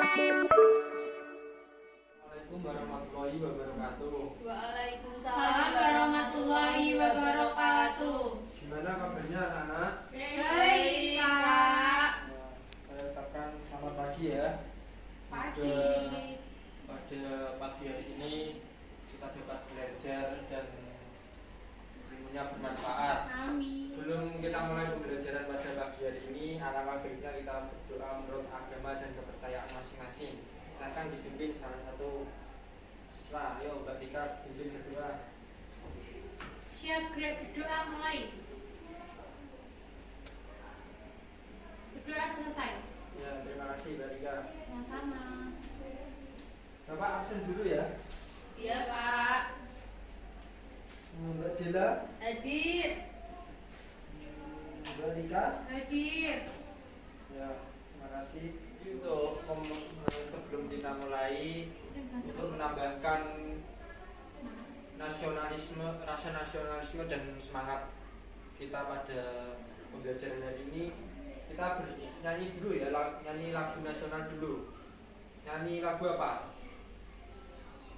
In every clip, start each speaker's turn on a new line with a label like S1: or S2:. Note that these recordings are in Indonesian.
S1: Assalamualaikum warahmatullahi wabarakatuh.
S2: Waalaikumsalam warahmatullahi wabarakatuh.
S1: Gimana kabarnya anak-anak?
S2: Baik, Pak.
S1: Saya ucapkan selamat pagi ya.
S2: Pagi.
S1: Pada pagi hari ini kita dapat belajar dan ilmunya bermanfaat.
S2: Amin.
S1: Sebelum kita mulai pembelajaran pada pagi hari ini, alangkah baiknya kita berdoa menurut agama dan kepercayaan masing-masing. Silakan dipimpin salah satu siswa. Ayo Mbak Rika pimpin berdoa.
S2: Siap, gerak berdoa mulai. Berdoa selesai.
S1: Ya, terima kasih Mbak Rika.
S2: Sama-sama.
S1: Bapak absen dulu ya.
S2: Iya, Pak.
S1: Mbak Dela,
S2: Hadir.
S1: Mbak Rika.
S2: Hadir.
S1: Ya, terima kasih. Untuk sebelum kita mulai, untuk menambahkan nasionalisme, rasa nasionalisme dan semangat kita pada pembelajaran hari ini, kita nyanyi dulu ya, nyanyi lagu nasional dulu. Nyanyi lagu apa?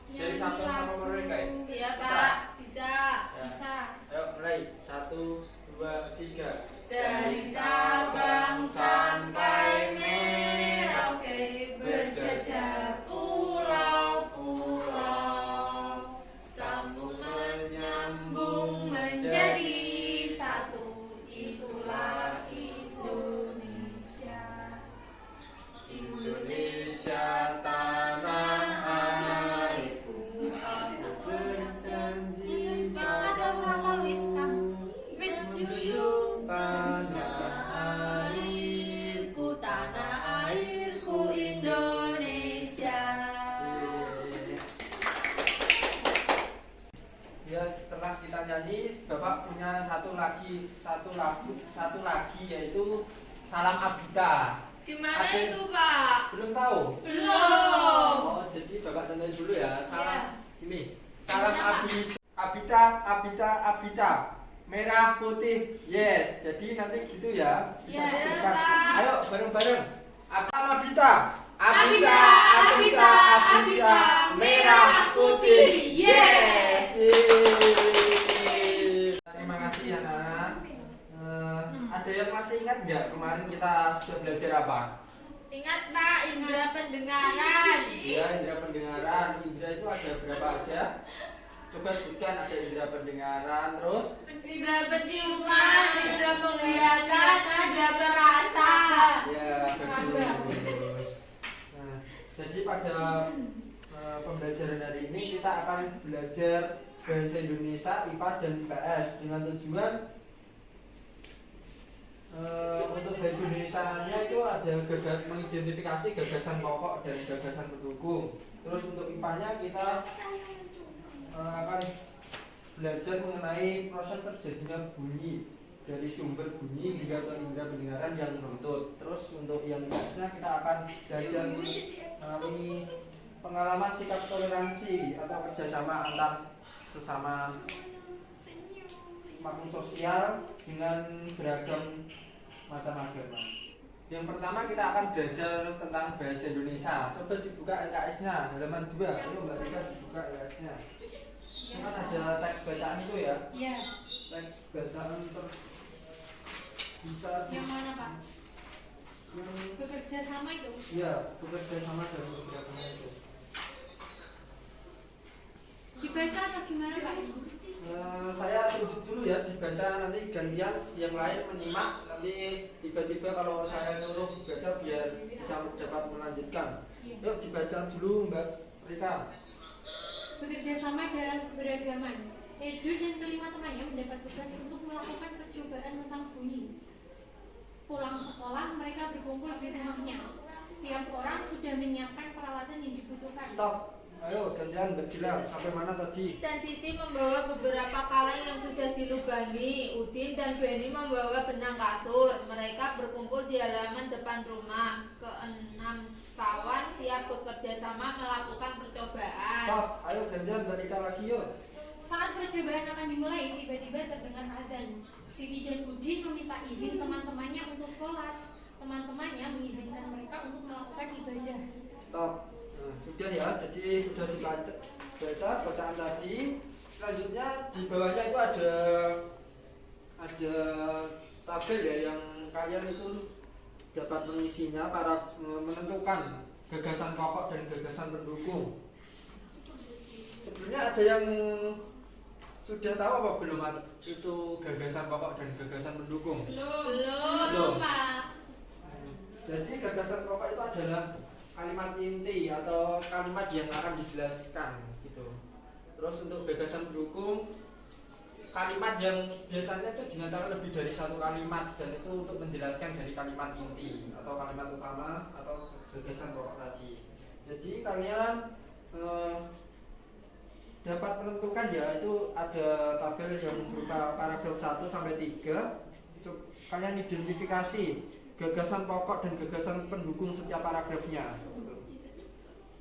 S1: Dari satu sama mereka ya?
S2: Iya, Pak. Bisa.
S1: Ya.
S2: Bisa.
S1: Ayo mulai, 1, 2, 3.
S2: Dari Sabang sampai Merauke berjajah pulau-pulau, sambung menyambung menjadi satu, itulah Indonesia. Indonesia tanah airku, aku berjanji padamu, tanah airku Indonesia.
S1: Ya, setelah kita nyanyi, Bapak punya satu lagi yaitu Salam Abita.
S2: Gimana
S1: Ada-
S2: itu, Pak?
S1: Belum tahu?
S2: Belum.
S1: Oh, jadi Bapak tonton dulu ya. Salam ini. Salam
S2: Kenapa?
S1: Abita, Abita, Abita. Merah putih. Yes. Jadi nanti gitu ya. Bisa
S2: Ya,
S1: disebutkan.
S2: Pak.
S1: Ayo bareng-bareng. Salam Abita.
S2: Abita, Abita, Abita, merah putih. Yes.
S1: Yeay. Terima kasih anak-anak. Ada yang masih ingat nggak kemarin kita sudah belajar apa?
S2: Ingat, Pak, indera pendengaran.
S1: Iya, indera pendengaran. Indera itu ada berapa aja? Coba sebutkan, ada indera pendengaran, terus
S2: Indera penciuman, indera penglihatan, indera perasa.
S1: ya bagus. Nah, jadi pada pembelajaran hari ini kita akan belajar bahasa Indonesia, IPA dan IPS dengan tujuan untuk bahasa Indonesianya itu ada mengidentifikasi gagasan pokok dan gagasan pendukung. Terus untuk IPA-nya kita akan belajar mengenai proses terjadinya bunyi dari sumber bunyi hingga ke indera pendengaran yang menuntut. Terus untuk yang IPS-nya kita akan belajar mengalami pengalaman sikap toleransi atau kerjasama antar sesama makhluk sosial dengan beragam macam agama. Yang pertama kita akan belajar tentang bahasa Indonesia. Coba dibuka LKS-nya halaman 2. Ayo Mbak Rika dibuka LKS-nya. Ini kan ada teks bacaan itu ya.
S2: Iya.
S1: Teks bacaan bisa
S2: Yang mana, Pak?
S1: yang
S2: Bekerja sama itu.
S1: iya, bekerja sama dan bekerja itu.
S2: Dibaca atau gimana, Pak?
S1: Saya tunjuk dulu ya, dibaca, nanti gantian yang lain menyimak, nanti tiba-tiba kalau saya nyuruh baca biar bisa dapat melanjutkan.
S2: Iya.
S1: Yuk dibaca dulu Mbak Rika.
S2: Bekerja sama dalam keberagaman. Edu dan kelima temannya mendapat tugas untuk melakukan percobaan tentang bunyi. Pulang sekolah, mereka berkumpul di rumahnya. Setiap orang sudah menyiapkan peralatan yang dibutuhkan.
S1: Stop. Ayo gantian Mbak Gila, sampai mana tadi?
S3: Dan Siti membawa beberapa kaleng yang sudah dilubangi. Udin dan Benny membawa benang kasur. Mereka berkumpul di halaman depan rumah. Keenam kawan siap bekerja sama melakukan percobaan.
S1: Stop. Ayo gantian Mbak Rika lagi yuk.
S2: Saat percobaan akan dimulai, tiba-tiba terdengar azan. Siti dan Udin meminta izin teman-temannya untuk sholat. Teman-temannya mengizinkan mereka untuk melakukan ibadah.
S1: Stop. Nah, sudah ya, jadi sudah dibaca bacaan tadi. Selanjutnya di bawahnya itu ada tabel ya yang kalian itu dapat mengisinya para menentukan gagasan pokok dan gagasan pendukung. Sebenarnya ada yang sudah tahu apa belum itu gagasan pokok dan gagasan pendukung?
S3: Belum.
S2: Pak.
S1: Jadi gagasan pokok itu adalah kalimat inti atau kalimat yang akan dijelaskan gitu. Terus untuk gagasan pendukung, kalimat yang biasanya itu dinyatakan lebih dari satu kalimat dan itu untuk menjelaskan dari kalimat inti atau kalimat utama atau gagasan pokok tadi. Jadi kalian dapat menentukan ya, itu ada tabel yang berupa paragraf 1 sampai 3. Kalian identifikasi gagasan pokok dan gagasan pendukung setiap paragrafnya.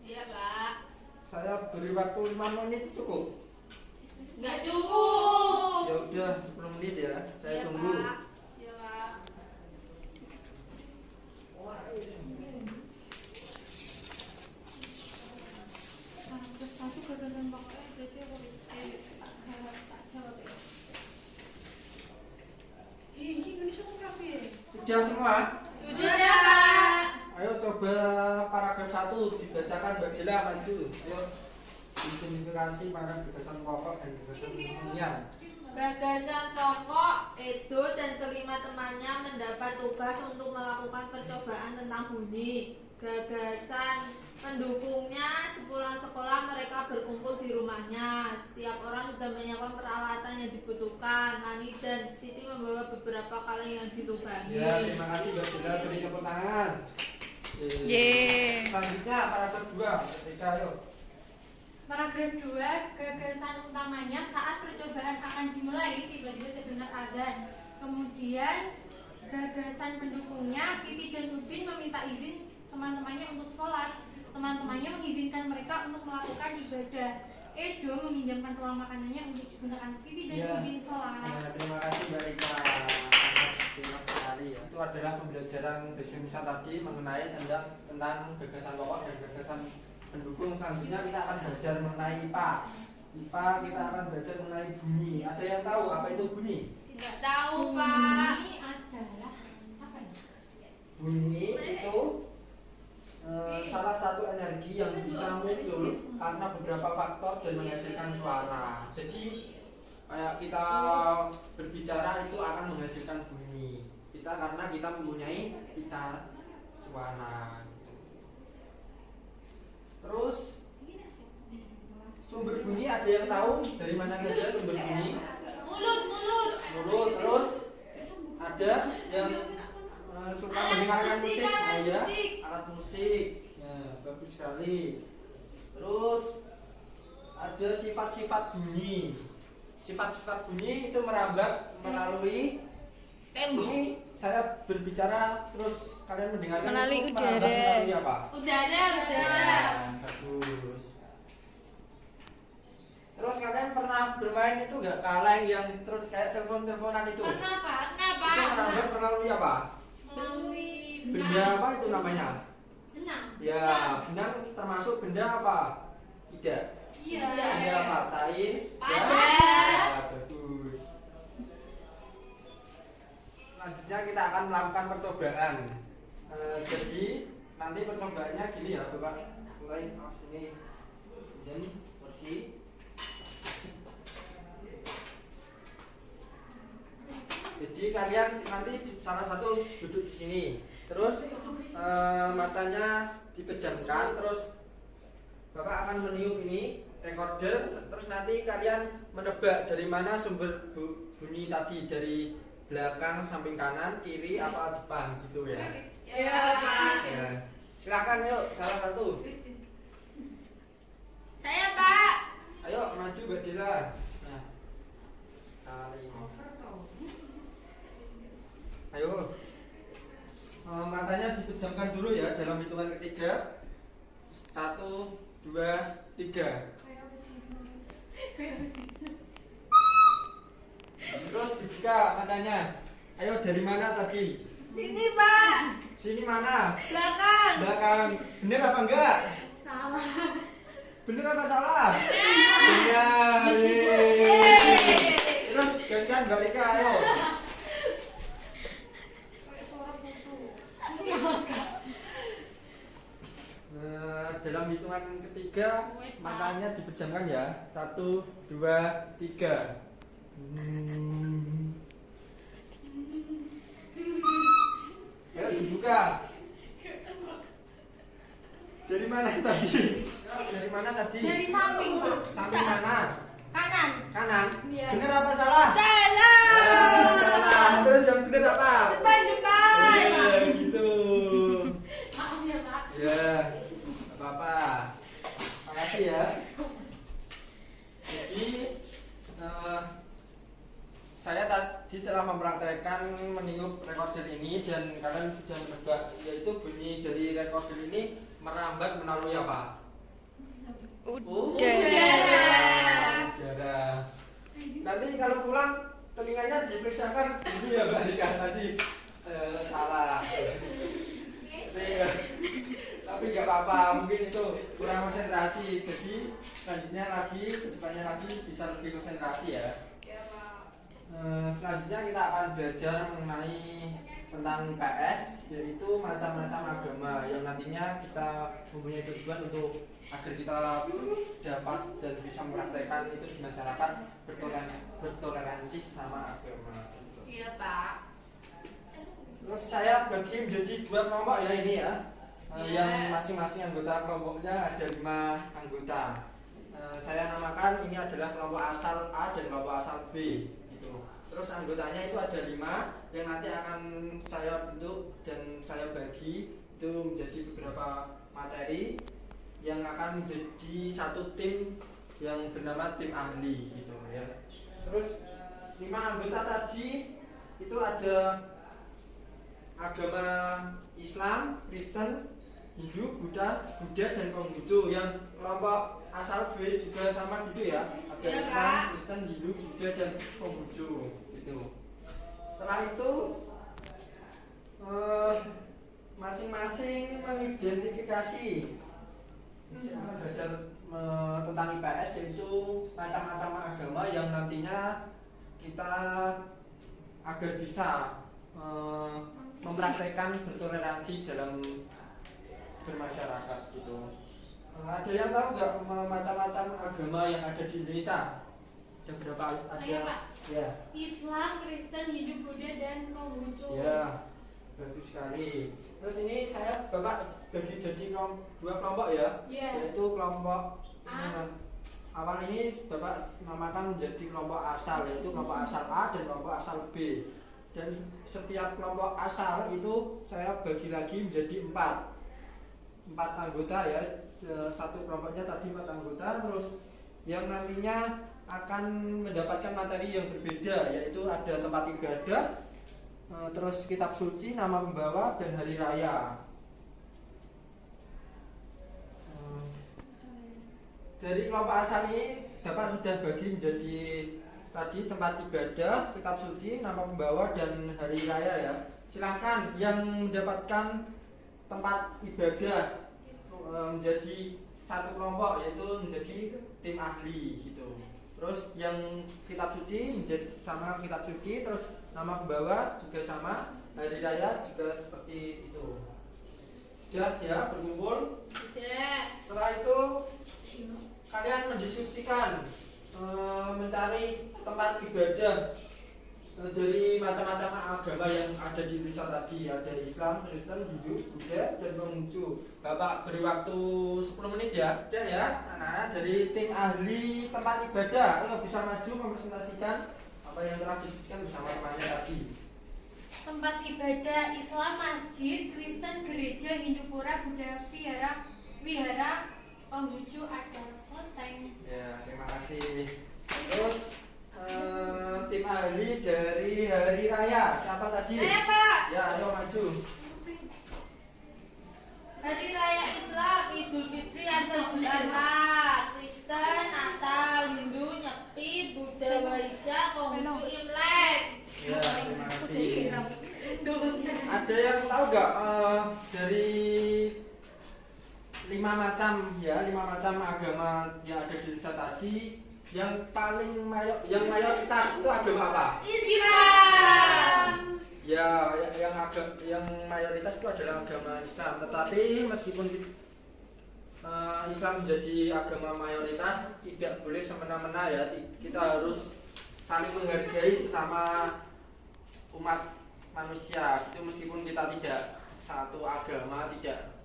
S3: Iya, Pak.
S1: Saya beri waktu 5 menit cukup.
S3: Nggak cukup.
S1: Ya udah 10 menit ya, saya
S3: Iya,
S1: tunggu.
S3: Pak. Iya, Pak.
S2: Paragraf 1 gagasan pokoknya berarti apa? Tak jawab ya.
S1: Sudah semua?
S3: Sudah, Pak.
S1: Ayo coba paragraf 1 dibacakan Mbak Dela, maju. Ayo identifikasi para gagasan pokok dan gagasan pendukungnya.
S3: Gagasan pokok, Edo dan kelima temannya mendapat tugas untuk melakukan percobaan tentang bunyi. Gagasan pendukungnya, sepulang sekolah mereka berkumpul di rumahnya. Setiap orang sudah menyiapkan peralatan yang dibutuhkan. Hani dan Siti membawa beberapa kaleng yang dilubangi.
S1: Ya, terima kasih Mbak Dela, beri tepuk tangan.
S4: Yeay.
S1: Selanjutnya paragraf 2, ketika ayo.
S2: Paragraf 2, gagasan utamanya saat percobaan akan dimulai tiba-tiba terdengar azan. Kemudian gagasan pendukungnya, Siti dan Udin meminta izin teman-temannya untuk sholat. Teman-temannya mengizinkan mereka untuk melakukan ibadah. Edo meminjamkan ruang makanannya untuk digunakan Siti dan
S1: Ya.
S2: Udin sholat.
S1: Nah, terima kasih Mbak Rika. Terima sekali ya. Itu adalah pembelajaran bahasa Indonesia tadi mengenai tentang gagasan pokok dan gagasan pendukung. Selanjutnya kita akan belajar mengenai IPA. IPA kita akan belajar mengenai bunyi. Ada yang tahu apa itu bunyi?
S3: Nggak tahu, Pak.
S2: Ini adalah apa ya?
S1: Bunyi itu salah satu energi yang bisa muncul karena beberapa faktor dan menghasilkan suara. Jadi kayak kita berbicara itu akan menghasilkan bunyi. Karena kita mempunyai pita suara. Terus sumber bunyi ada yang tahu dari mana saja sumber bunyi?
S3: Mulut.
S1: Terus ada yang suka
S3: Alat
S1: mendengarkan
S3: musik,
S1: musik,
S3: alat
S1: ya,
S3: musik.
S1: alat musik. Ya, bagus sekali. Terus ada sifat-sifat bunyi. Sifat-sifat bunyi itu merambat melalui
S3: Tembok.
S1: saya berbicara terus kalian mendengarkan
S4: Melalui
S1: itu
S4: udara.
S1: merambat melalui apa?
S3: Udara.
S1: Bagus. Terus kalian pernah bermain itu nggak kaleng yang terus kayak telepon-teleponan itu?
S2: Pernah Pak?
S3: Kenapa?
S1: Itu merambat melalui apa?
S2: Melalui
S1: Benda apa itu namanya?
S2: benang.
S1: Ya, benang termasuk benda apa? Tidak.
S2: Iya.
S1: Benda apa? Cair.
S3: Padat.
S1: Ya, bagus. Selanjutnya kita akan melakukan percobaan. Jadi nanti percobaannya gini ya, Bapak. Mulai sini, kemudian bersih. Jadi kalian nanti salah satu duduk di sini, terus matanya dipejamkan, terus Bapak akan meniup ini recorder, terus nanti kalian menebak dari mana sumber bunyi tadi, dari belakang, samping kanan, kiri, apa depan gitu ya.
S3: Ya, Pak.
S1: Ya. Silakan yuk salah satu.
S3: Saya, Pak.
S1: Ayo maju Mbak Dila. Nah, kali ini. Ayo. Matanya dipejamkan dulu ya dalam hitungan ketiga. 1, 2, 3. Terus dibuka matanya. Ayo dari mana tadi?
S3: Ini, Pak.
S1: Sini mana?
S3: Belakang.
S1: Belakang. Bener apa enggak?
S2: Salah.
S1: Bener apa salah? Bener. Yeay. Terus gantian Mbak Rika, ayo. Dalam hitungan ketiga matanya dipejamkan ya. 1, 2, 3. Ayo dibuka. Dari mana tadi? Dari mana tadi?
S2: Dari samping, Pak.
S1: Samping mana?
S2: Kanan.
S1: Kanan.
S2: Iya.
S1: Bener apa salah?
S3: Salah.
S1: Salah. Terus yang bener apa?
S3: Depan.
S1: Gitu.
S2: Maaf ya, Pak.
S1: Ya, apa-apa. Makasih ya. Jadi saya tadi telah mempraktekkan meniup recorder ini dan kalian sudah menebak, yaitu bunyi dari recorder ini merambat melalui apa?
S3: Udara.
S1: Udara. Nanti kalau pulang telinganya diperiksakan dulu ya Mbak Rika tadi salah. Tapi nggak apa-apa, mungkin itu kurang konsentrasi. Jadi selanjutnya lagi, kedepannya lagi bisa lebih konsentrasi ya. Selanjutnya kita akan belajar mengenai tentang PS, yaitu macam-macam agama yang nantinya kita mempunyai tujuan untuk agar kita dapat dan bisa mempraktekkan itu di masyarakat, bertoleransi sama agama.
S3: Iya, Pak.
S1: Terus saya bagi menjadi 2 kelompok ya ini ya. Yang masing-masing anggota kelompoknya ada 5 anggota. Saya namakan ini adalah kelompok asal A dan kelompok asal B. Terus anggotanya itu ada 5 yang nanti akan saya bentuk dan saya bagi itu menjadi beberapa materi yang akan menjadi satu tim yang bernama tim ahli gitu ya. Terus 5 anggota tadi itu ada agama Islam, Kristen, Hindu, Buddha dan Konghucu. Yang kelompok asal B juga sama gitu ya. Ada
S3: Ya,
S1: Islam,
S3: Pak.
S1: Kristen, Hindu, Buddha dan Konghucu gitu. Setelah itu masing-masing mengidentifikasi belajar tentang IPS, yaitu macam-macam agama yang nantinya kita agar bisa mempraktekkan bertoleransi dalam bermasyarakat gitu. Ada yang tahu nggak macam-macam agama yang ada di Indonesia? Ada berapa?
S2: Saya, Pak.
S1: Ya.
S2: Islam, Kristen, Hindu, Buddha dan Konghucu.
S1: Ya, bagus sekali. Terus ini saya Bapak bagi jadi 2 kelompok ya.
S2: Iya.
S1: Yaitu kelompok
S2: A.
S1: awal ini Bapak namakan menjadi kelompok asal, yaitu kelompok asal A dan kelompok asal B. Dan setiap kelompok asal itu saya bagi lagi menjadi 4 anggota ya. Satu kelompoknya tadi 4 anggota, terus yang nantinya akan mendapatkan materi yang berbeda, yaitu ada tempat ibadah, terus kitab suci, nama pembawa, dan hari raya. Dari kelompok asal ini Bapak sudah bagi menjadi tadi tempat ibadah, kitab suci, nama pembawa, dan hari raya ya. Silahkan yang mendapatkan tempat ibadah menjadi satu kelompok, yaitu menjadi tim ahli gitu. Terus yang kitab suci menjadi sama kitab suci, terus nama pembawa juga sama, hari raya juga seperti itu. Sudah ya berkumpul?
S3: Sudah.
S1: Setelah itu kalian mendiskusikan mencari tempat ibadah dari macam-macam agama yang ada di Indonesia tadi. Ada Islam, Kristen, Hindu, Buddha, dan Konghucu. Bapak beri waktu 10 menit ya. Dan ya, anak-anak dari tim ahli tempat ibadah, ayo bisa maju mempresentasikan apa yang telah didiskusikan bersama temannya tadi.
S2: Tempat ibadah Islam, masjid, Kristen, gereja, Hindu pura, Buddha, wihara, Konghucu, ada loteng.
S1: Ya, terima kasih. Terus tim ahli dari hari raya siapa tadi?
S3: Saya, Pak.
S1: Ya, ayo maju.
S3: Hari raya Islam, Idul Fitri atau Idul Adha, Kristen, Natal, Hindu, Nyepi, Buddha, Waisyah, Konghucu, Imlek.
S1: Ya, terima kasih. Ada yang tahu nggak macam ya, 5 macam agama yang ada di Indonesia tadi. Yang paling yang mayoritas itu agama apa?
S3: Islam.
S1: Ya, yang mayoritas itu adalah agama Islam. Tetapi meskipun Islam menjadi agama mayoritas, tidak boleh semena-mena ya. Kita harus saling menghargai sesama umat manusia. Itu meskipun kita tidak satu agama, tidak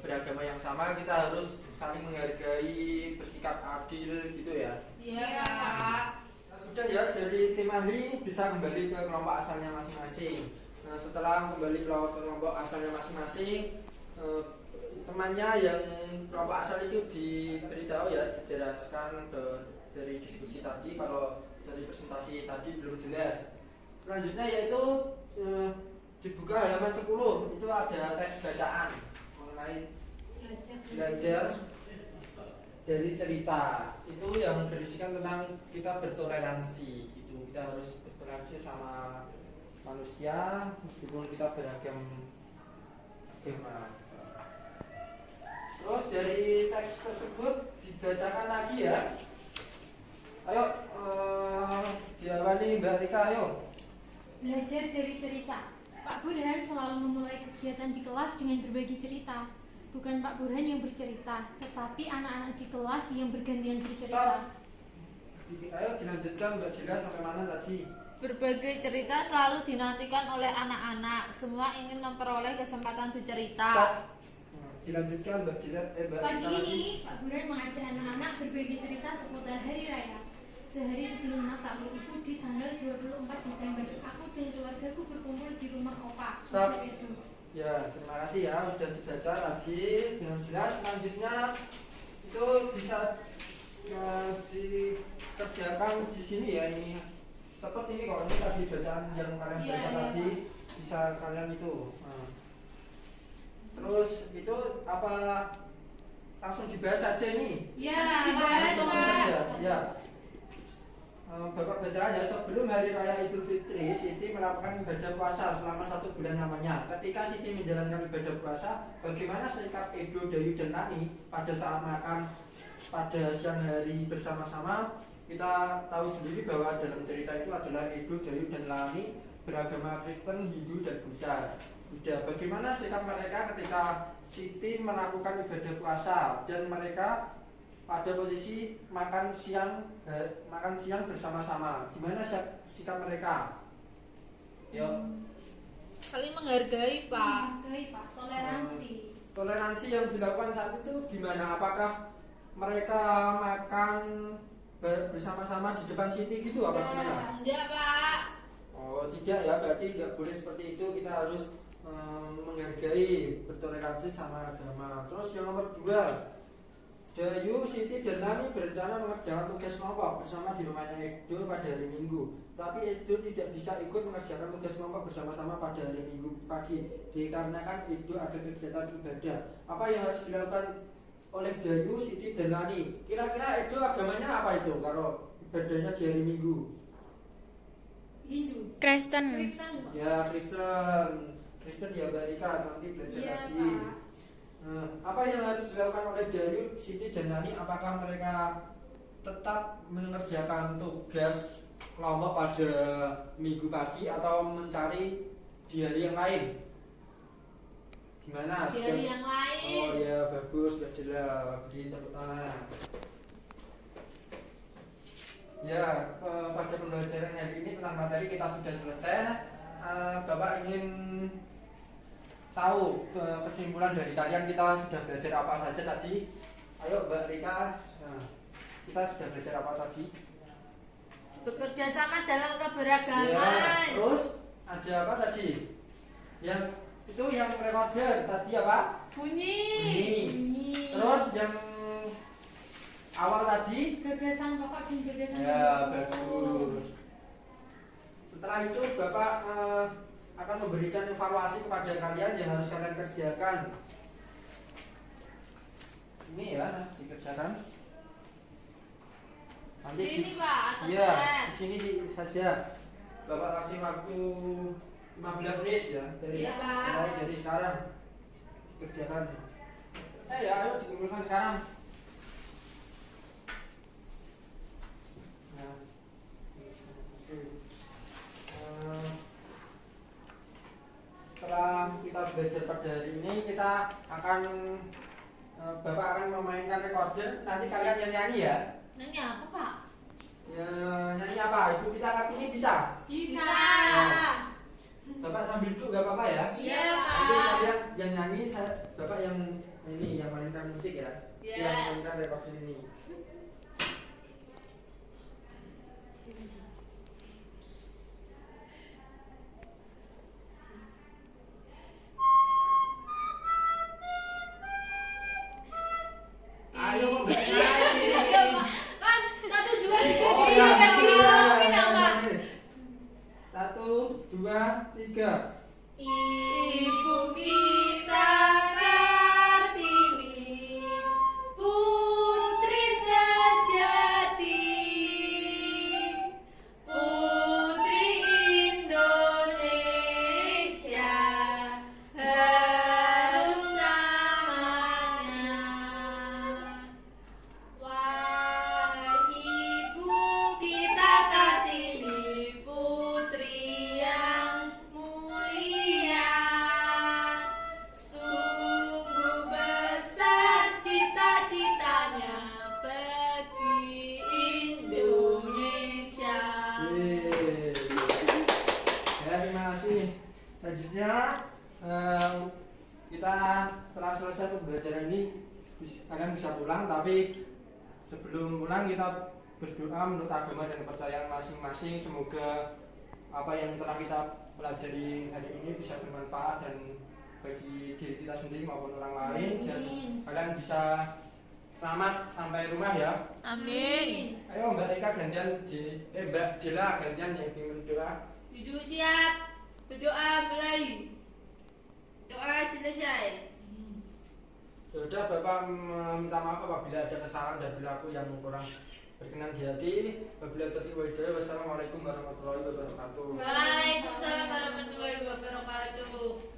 S1: beragama yang sama, kita harus saling menghargai, bersikap adil gitu ya.
S3: Iya, Pak.
S1: Nah, sudah ya, dari tim ahli bisa kembali ke kelompok asalnya masing-masing. Nah, setelah kembali ke kelompok asalnya masing-masing, temannya yang kelompok asal itu diberitahu ya, dijelaskan dari diskusi tadi kalau dari presentasi tadi belum jelas. Selanjutnya yaitu dibuka halaman 10, itu ada teks bacaan mengenai belajar dari cerita. Itu yang berisikan tentang kita bertoleransi gitu. Kita harus bertoleransi sama manusia meskipun kita beragam agama. Terus dari teks tersebut dibacakan lagi ya. Ayo diawali Mbak Rika, ayo.
S2: Belajar dari cerita. Pak Burhan selalu memulai kegiatan di kelas dengan berbagi cerita. Bukan Pak Burhan yang bercerita, tetapi anak-anak di kelas yang bergantian bercerita.
S1: Ayo dilanjutkan Mbak Dila sampai mana tadi?
S3: Berbagai cerita selalu dinantikan oleh anak-anak. Semua ingin memperoleh kesempatan bercerita.
S1: Dilanjutkan Mbak Dila, Mbak
S2: Pagi
S1: Rika
S2: ini, Pak Burhan mengajak anak-anak berbagi cerita seputar Hari Raya. Sehari sebelum Natal, itu di tanggal 24 Desember, aku dan keluargaku berkumpul di rumah Opa.
S1: Stop. Ya, terima kasih ya sudah dibaca tadi dengan jelas. Selanjutnya itu bisa dikerjakan di sini ya, ini seperti ini kok, ini tadi bacaan yang kalian baca tadi bisa kalian itu. Nah. Terus itu apa langsung dibahas saja ini?
S2: Ya,
S3: dibahas, Pak.
S1: Ya. Bapak baca ya, sebelum hari raya Idul Fitri, Siti melakukan ibadah puasa selama 1 bulan lamanya. Ketika Siti menjalankan ibadah puasa, bagaimana sikap Edo, Dayu, dan Nani pada saat makan pada siang hari bersama-sama? Kita tahu sendiri bahwa dalam cerita itu adalah Edo, Dayu, dan Nani beragama Kristen, Hindu, dan Buddha. Bagaimana sikap mereka ketika Siti melakukan ibadah puasa dan mereka pada posisi makan siang bersama-sama? Gimana sikap mereka? Yuk.
S3: Saling menghargai, Pak.
S2: Menghargai, Pak. Toleransi.
S1: Toleransi yang dilakukan saat itu gimana? Apakah mereka makan bersama-sama di depan Siti gitu apa gimana?
S3: Enggak, Pak.
S1: Oh tidak ya, berarti nggak boleh seperti itu. Kita harus menghargai, bertoleransi sama agama. Terus yang nomor 2, Dayu, Siti, dan Nani berencana mengerjakan tugas kelompok bersama di rumahnya Edo pada hari Minggu. Tapi Edo tidak bisa ikut mengerjakan tugas kelompok bersama-sama pada hari Minggu pagi dikarenakan Edo ada kegiatan ibadah. Apa yang harus dilakukan oleh Dayu, Siti, dan Nani? Kira-kira Edo agamanya apa itu kalau ibadahnya di hari Minggu?
S2: Hindu.
S4: Kristen.
S1: Ya Kristen ya Mbak Rika, nanti belajar lagi.
S2: Pak.
S1: Apa yang harus dilakukan oleh Dayu, Siti, dan Nani? Apakah mereka tetap mengerjakan tugas kelompok pada Minggu pagi atau mencari di hari yang lain? Gimana?
S3: Di hari yang lain.
S1: Oh ya bagus, Mbak Dila, beri tepuk tangan. Ya, pada pembelajaran hari ini tentang materi kita sudah selesai. Bapak ingin tahu kesimpulan dari kalian, kita sudah belajar apa saja tadi? Ayo Mbak Rika, kita sudah belajar apa tadi?
S3: Bekerja sama dalam
S1: Ya,
S3: keberagaman.
S1: terus ada apa tadi? Yang itu yang recorder tadi apa?
S3: Bunyi.
S1: Bunyi. Terus yang awal tadi?
S2: Gagasan pokok dan gagasan
S1: Ya,
S2: pokok.
S1: bagus. Setelah itu Bapak akan memberikan evaluasi kepada kalian yang harus kalian kerjakan. Ini ya, dikerjakan. Nanti
S3: Sini, Pak, atau
S1: iya,
S3: beres?
S1: di sini saja. Bapak kasih waktu 15 menit ya.
S3: Iya, Pak.
S1: Mulai dari sekarang kerjakan. berkasnya ya, ayo dikumpulkan sekarang. Nah, setelah kita belajar pada hari ini, kita akan Bapak akan memainkan recorder. Nanti kalian nyanyi ya.
S3: Nanya apa, Pak?
S1: Ya, nyanyi apa? Ibu kita kali ini bisa?
S2: Bisa.
S1: Bapak sambil duduk gak apa-apa ya?
S2: Iya,
S1: Nanti
S2: Pak.
S1: kalian yang nyanyi, Bapak yang ini yang mainkan musik ya.
S3: Iya.
S1: Yang mainkan recorder ini. Ayo, Mbak.
S3: Iya, Pak. Kan 1 2 3
S1: Oh,
S3: dia
S1: ya.
S3: pegang.
S1: 1, 2, 3.
S3: Ibu kita Kartini, putri sejati, putri Indonesia, harum namanya. Wahai ibu kita Kartini, putri yang mulia, sungguh besar cita-citanya bagi Indonesia.
S1: Yeay. Ya, terima kasih. Selanjutnya kita setelah selesai pembelajaran ini kalian bisa pulang, tapi sebelum pulang kita berdoa menurut agama dan kepercayaan masing-masing. Semoga apa yang telah kita pelajari hari ini bisa bermanfaat dan bagi diri kita sendiri maupun orang lain, dan kalian bisa selamat sampai rumah ya.
S4: Amin.
S1: Ayo Mbak Rika gantian Mbak Dila gantian yang ingin berdoa.
S3: Duduk siap, berdoa mulai. Doa selesai.
S1: Sudah, Bapak meminta maaf apabila ada kesalahan dan perilaku yang kurang berkenan di hati. Wabillahi taufiq wal hidayah. Wassalamualaikum warahmatullahi wabarakatuh.
S3: Waalaikumsalam warahmatullahi wabarakatuh.